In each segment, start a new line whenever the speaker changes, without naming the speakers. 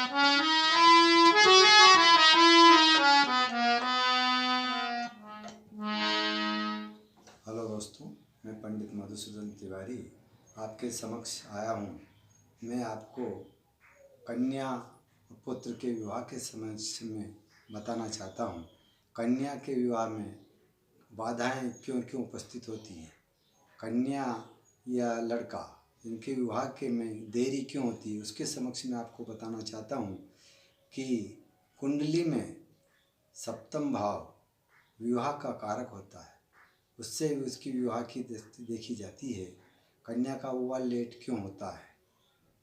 Hello दोस्तों, मैं पंडित मधुसूदन तिवारी आपके समक्ष आया हूँ। मैं आपको कन्या पुत्र के विवाह के समस्या में बताना चाहता हूँ। कन्या के विवाह में बाधाएं क्यों क्यों उपस्थित होती हैं, कन्या या लड़का इनके विवाह के में देरी क्यों होती है, उसके समक्ष में आपको बताना चाहता हूँ कि कुंडली में सप्तम भाव विवाह का कारक होता है, उससे उसकी विवाह की देखी जाती है। कन्या का विवाह लेट क्यों होता है,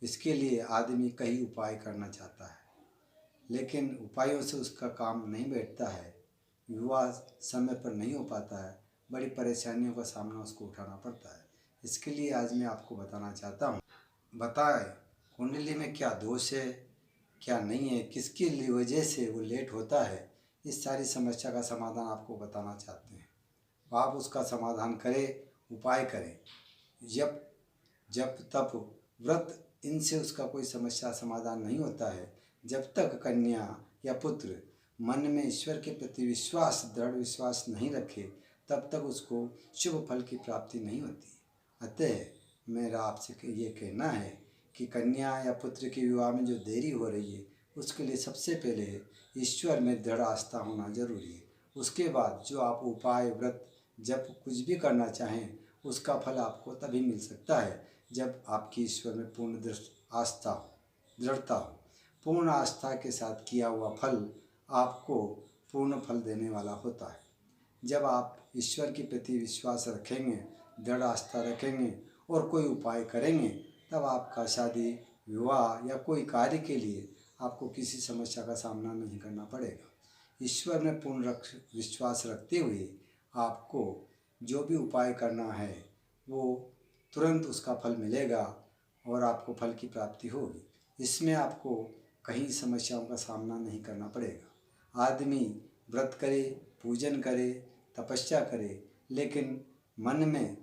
इसके लिए आदमी कई उपाय करना चाहता है, लेकिन उपायों से उसका काम नहीं बैठता है, विवाह समय पर नहीं हो पाता है, बड़ी परेशानियों का सामना उसको उठाना पड़ता है। इसके लिए आज मैं आपको बताना चाहता हूँ। बताएं कुंडली में क्या दोष है, क्या नहीं है, किसकी वजह से वो लेट होता है, इस सारी समस्या का समाधान आपको बताना चाहते हैं। आप उसका समाधान करें, उपाय करें। जब तक व्रत इनसे उसका कोई समस्या समाधान नहीं होता है, जब तक कन्या या पुत्र मन में ईश्वर के प्रति विश्वास, दृढ़ विश्वास नहीं रखे, तब तक उसको शुभ फल की प्राप्ति नहीं होती। अतः मेरा आपसे ये कहना है कि कन्या या पुत्र के विवाह में जो देरी हो रही है, उसके लिए सबसे पहले ईश्वर में दृढ़ आस्था होना जरूरी है। उसके बाद जो आप उपाय, व्रत, जब कुछ भी करना चाहें, उसका फल आपको तभी मिल सकता है जब आपकी ईश्वर में पूर्ण दृढ़ता हो। पूर्ण आस्था के साथ किया हुआ फल आपको पूर्ण फल देने वाला होता है। जब आप ईश्वर के प्रति विश्वास रखेंगे, दृढ़ आस्था रखेंगे और कोई उपाय करेंगे, तब आपका शादी, विवाह या कोई कार्य के लिए आपको किसी समस्या का सामना नहीं करना पड़ेगा। ईश्वर में पूर्ण विश्वास रखते हुए आपको जो भी उपाय करना है वो तुरंत उसका फल मिलेगा और आपको फल की प्राप्ति होगी। इसमें आपको कहीं समस्याओं का सामना नहीं करना पड़ेगा। आदमी व्रत करे, पूजन करे, तपस्या करे, लेकिन मन में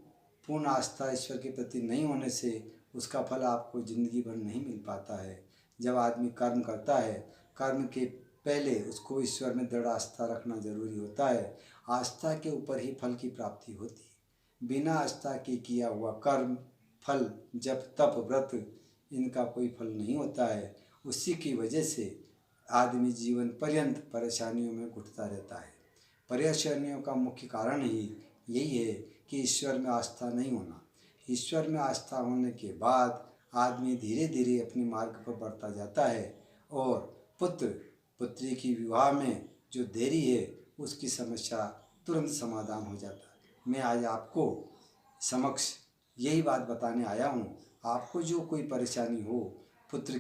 पूर्ण आस्था ईश्वर के प्रति नहीं होने से उसका फल आपको ज़िंदगी भर नहीं मिल पाता है। जब आदमी कर्म करता है, कर्म के पहले उसको ईश्वर में दृढ़ आस्था रखना जरूरी होता है। आस्था के ऊपर ही फल की प्राप्ति होती है। बिना आस्था के किया हुआ कर्म, फल, जप, तप, व्रत, इनका कोई फल नहीं होता है। उसी की वजह से आदमी जीवन पर्यंत परेशानियों में घुटता रहता है। परेशानियों का मुख्य कारण ही यही है कि ईश्वर में आस्था नहीं होना। ईश्वर में आस्था होने के बाद आदमी धीरे धीरे अपने मार्ग पर बढ़ता जाता है और पुत्री की विवाह में जो देरी है उसकी समस्या तुरंत समाधान हो जाता है। मैं आज आपको समक्ष यही बात बताने आया हूँ। आपको जो कोई परेशानी हो, पुत्री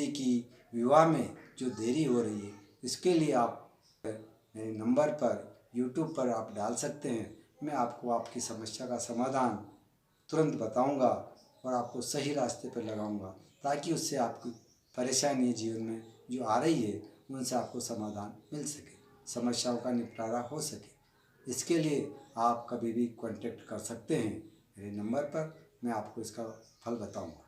की विवाह में जो देरी हो रही है, इसके लिए आप मेरे नंबर पर YouTube पर आप डाल सकते हैं। मैं आपको आपकी समस्या का समाधान तुरंत बताऊंगा और आपको सही रास्ते पर लगाऊंगा, ताकि उससे आपकी परेशानी जीवन में जो आ रही है उनसे आपको समाधान मिल सके, समस्याओं का निपटारा हो सके। इसके लिए आप कभी भी कांटेक्ट कर सकते हैं मेरे नंबर पर। मैं आपको इसका फल बताऊंगा।